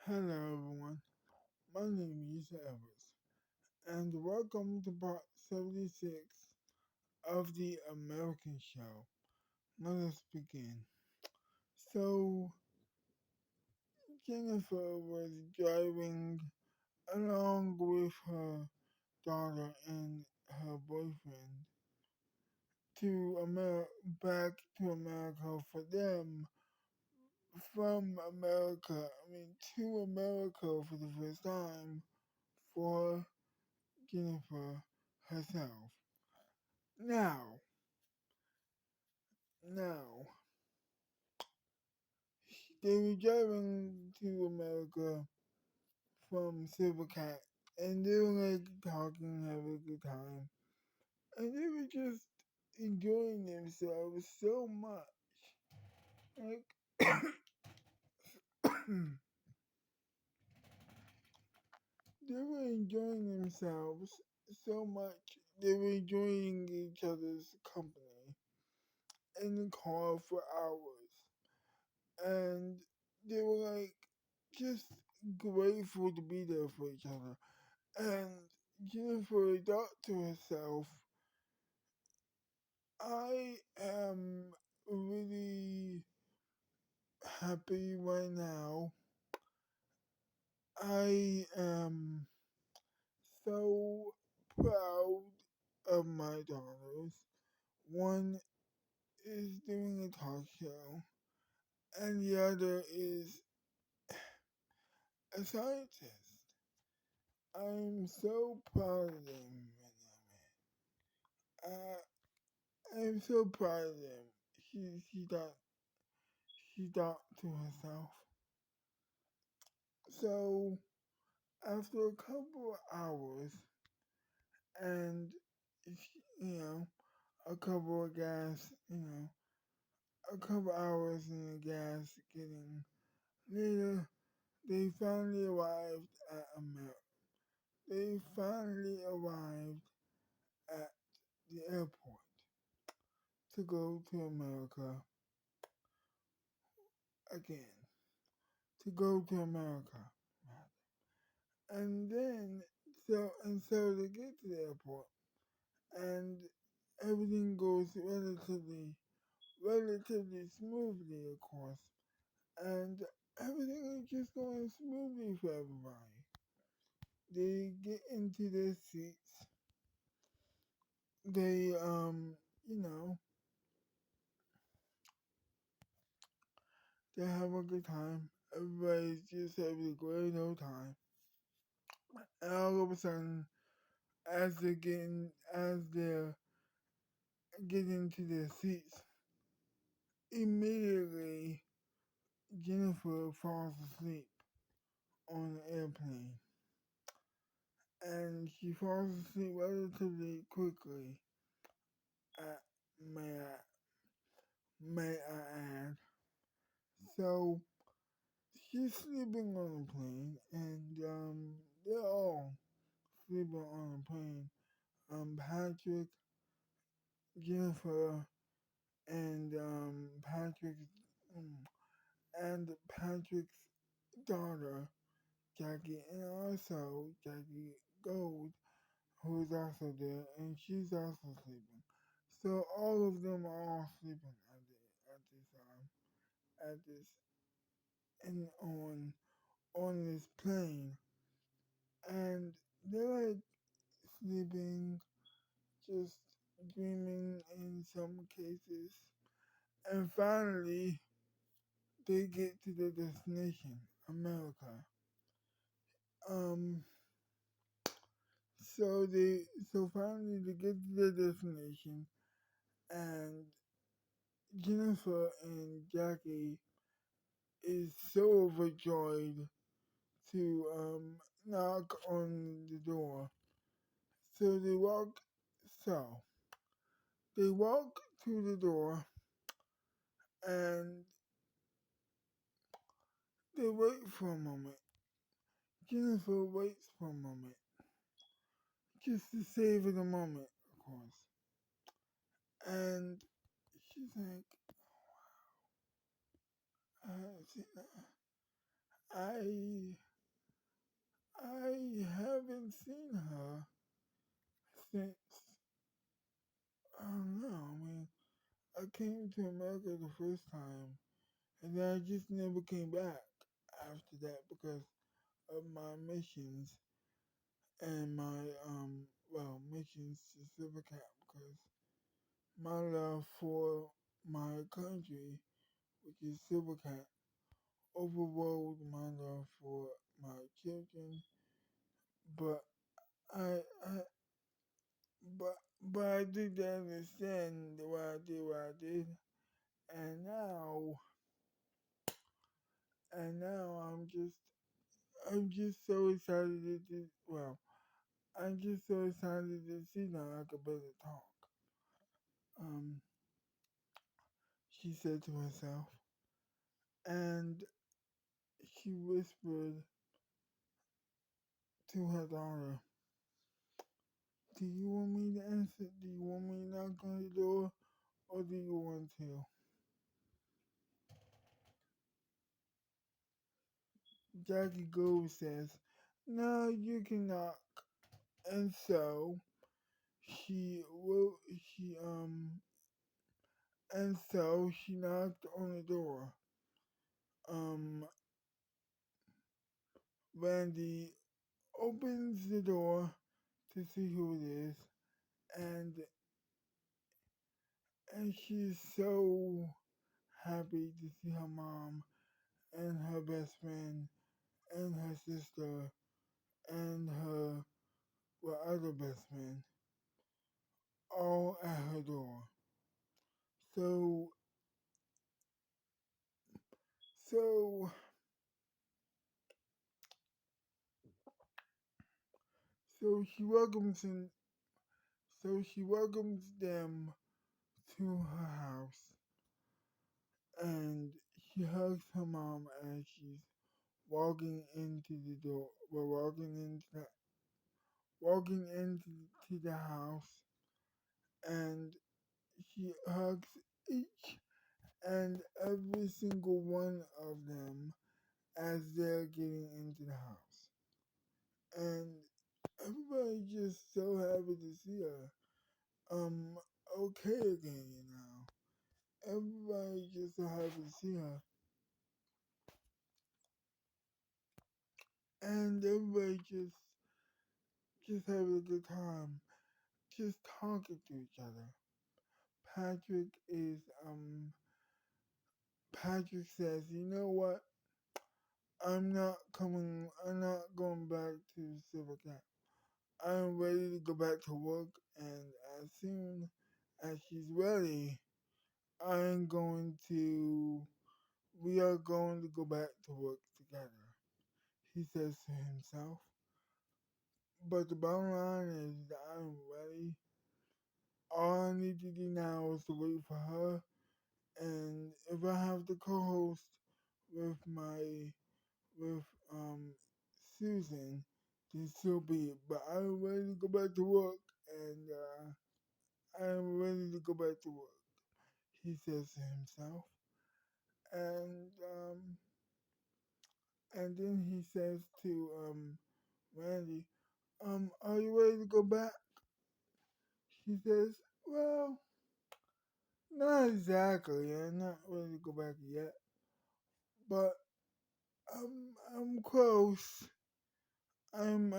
Hello everyone, my name is Yusef, and welcome to part 76 of the American Show. Let us begin. So, Jennifer was driving along with her daughter and her boyfriend back to America for them, from America, to America for the first time for Jennifer herself. Now, now, they were driving to America from Silvercat, and they were like talking, having a good time, and they were just enjoying themselves so much. Like, they were enjoying themselves so much. They were enjoying each other's company in the car for hours, and they were like just grateful to be there for each other. And Jennifer thought to herself, I am really happy right now. I am so proud of my daughters. One is doing a talk show, and the other is a scientist. I'm so proud of them. Uh, I'm so proud of them. She thought to herself. So after a couple of hours and you know a couple of gas, a couple of hours in the gas getting later, they finally arrived at America. They finally arrived at the airport to go to America again. To go to America. And then so they get to the airport and everything goes relatively smoothly, of course, and everything is just going smoothly for everybody. They get into their seats. They you know they have a good time. Everybody's just having a great old time. And all of a sudden, as they're getting to their seats, immediately Jennifer falls asleep on the airplane, and she falls asleep relatively quickly. Uh, may I may I add? So she's sleeping on the plane, and they're all sleeping on the plane. Patrick, Jennifer, and um, Patrick's daughter, Jackie, and also Jackie Gold, who's also there, and she's also sleeping. So all of them are all sleeping at this and on this plane, and they're like sleeping, just dreaming in some cases, and finally they get to their destination, America. Um, so finally they get to their destination, and Jennifer and Jackie is so overjoyed to knock on the door. So so they walk to the door and they wait for a moment. Jennifer waits for a moment, just to savor the moment, of course. And she's like, I, haven't seen her since, I don't know, I mean, I came to America the first time, and then I just never came back after that because of my missions and my, missions to Civil Cap because my love for my country, which is Civil Cat, overrode my love for my children. But I, I but I did understand why I did what I did, and now I'm just so excited I'm just so excited to see now I could better talk. Um, she said to herself, and she whispered to her daughter, "Do you want me to answer? Do you want me to knock on the door, or do you want to?" Jackie Gold says, "No, you can knock." And so she will. She knocked on the door. Um, Randy opens the door to see who it is, and she's so happy to see her mom and her best friend and her sister and her other best friend all at her door. So so so she welcomes him. So she welcomes them to her house, and she hugs her mom as she's walking into the door. We're walking into the house, and she hugs each and every single one of them as they're getting into the house. And everybody's just so happy to see her. Okay again, now. Everybody's just so happy to see her. And everybody just having a good time. Just talking to each other. Patrick is Patrick says, "You know what? I'm not going back to Silver Cat. I'm ready to go back to work, and as soon as she's ready, I'm going to we are going to go back to work together," he says to himself. But the bottom line is that I'm ready. All I need to do now is to wait for her, and if I have to co-host with my with Susan, then so be it. But I'm ready to go back to work, and I'm ready to go back to work, he says to himself. And then he says to Randy, "Are you ready to go back?" She says, "Well, not exactly. I'm not ready to go back yet, but I'm close. I'm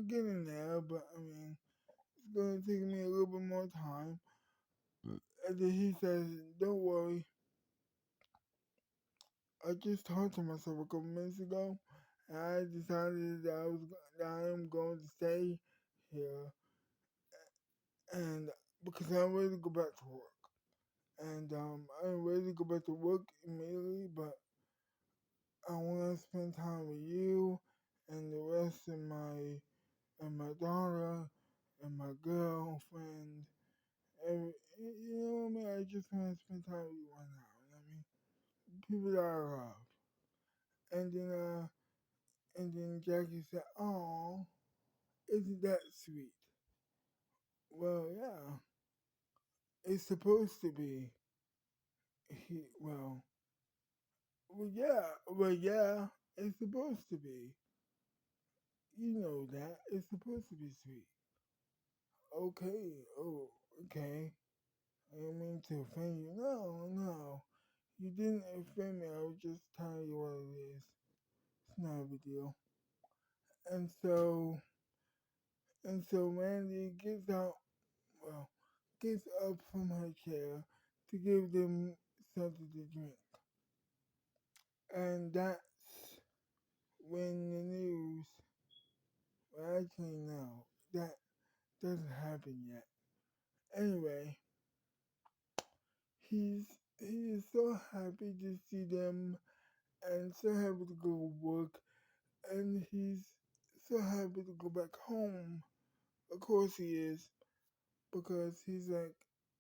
getting there, but I mean, it's gonna take me a little bit more time." And then he says, "Don't worry. I just talked to myself a couple minutes ago, and I decided that I am going to stay here, and because I'm ready to go back to work, and I'm ready to go back to work immediately, but I want to spend time with you and the rest of my daughter and my girlfriend. You know what I mean? I just want to spend time with you right now. You know what I mean? People that I love." And then Jackie said, "Oh, isn't that sweet?" Well, yeah, it's supposed to be. Well, yeah, it's supposed to be. You know that. It's supposed to be sweet. Okay, oh, okay. I didn't mean to offend you. No, no. You didn't offend me. I was just telling you what it is. It's not a big deal. And so, and so Randy gets out, well, gets up from her chair to give them something to drink. And that's when the news, well, actually, no, that doesn't happen yet. Anyway, he is so happy to see them and so happy to go to work, and he's so happy to go back home. Of course he is, because he's like,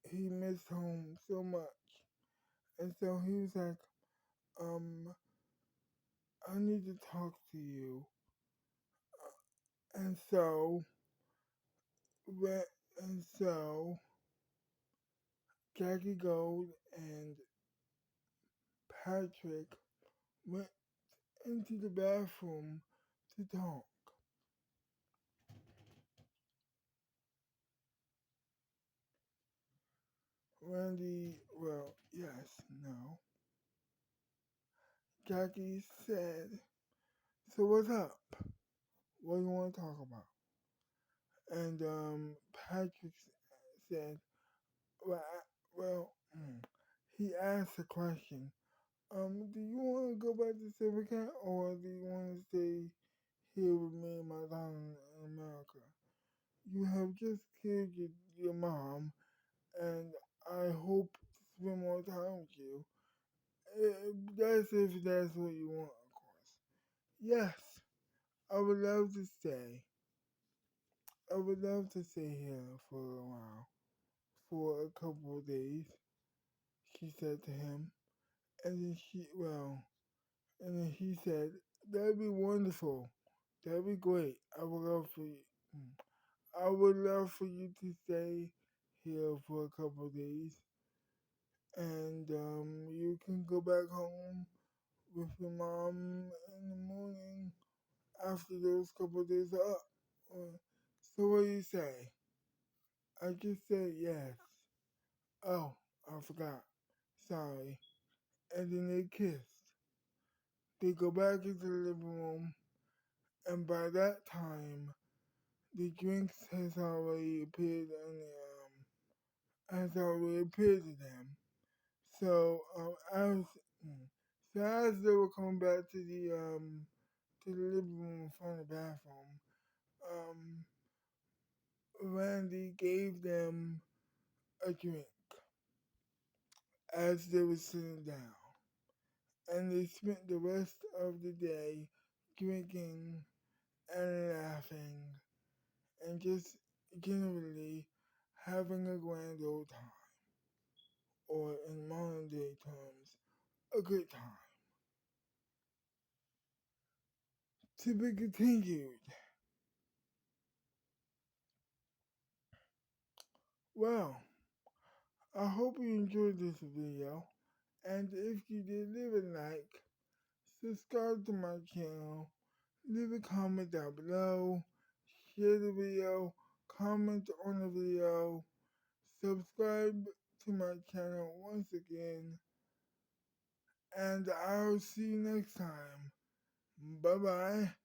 he missed home so much. And so he was like, um, I need to talk to you. And so, Re- and so Jackie Gold and Patrick went into the bathroom to talk. Randy, well, yes, no. Jackie said, so what's up? What do you want to talk about? And Patrick said, well, he asked a question. Do you want to go back to Silver Cat, or do you want to stay here with me and my daughter in America? You have just killed your mom, and I hope to spend more time with you. That's if that's what you want, of course. Yes, I would love to stay. I would love to stay here for a while, for a couple of days, she said to him. And then and then he said, that'd be wonderful. That'd be great. I would love for you. I would love for you to stay here for a couple of days, and you can go back home with your mom in the morning after those couple of days are up. So what do you say? I just said yes. Oh, I forgot. Sorry. And then they kissed. They go back into the living room, and by that time, the drinks has already appeared to them. So mm, as they were coming back to the living room from the bathroom, um, Randy gave them a drink as they were sitting down, and they spent the rest of the day drinking and laughing and just generally having a grand old time, or in modern day terms, a good time. To be continued. Well, I hope you enjoyed this video, and if you did, leave a like, subscribe to my channel, leave a comment down below, share the video, comment on the video, subscribe to my channel once again, and I'll see you next time. Bye bye.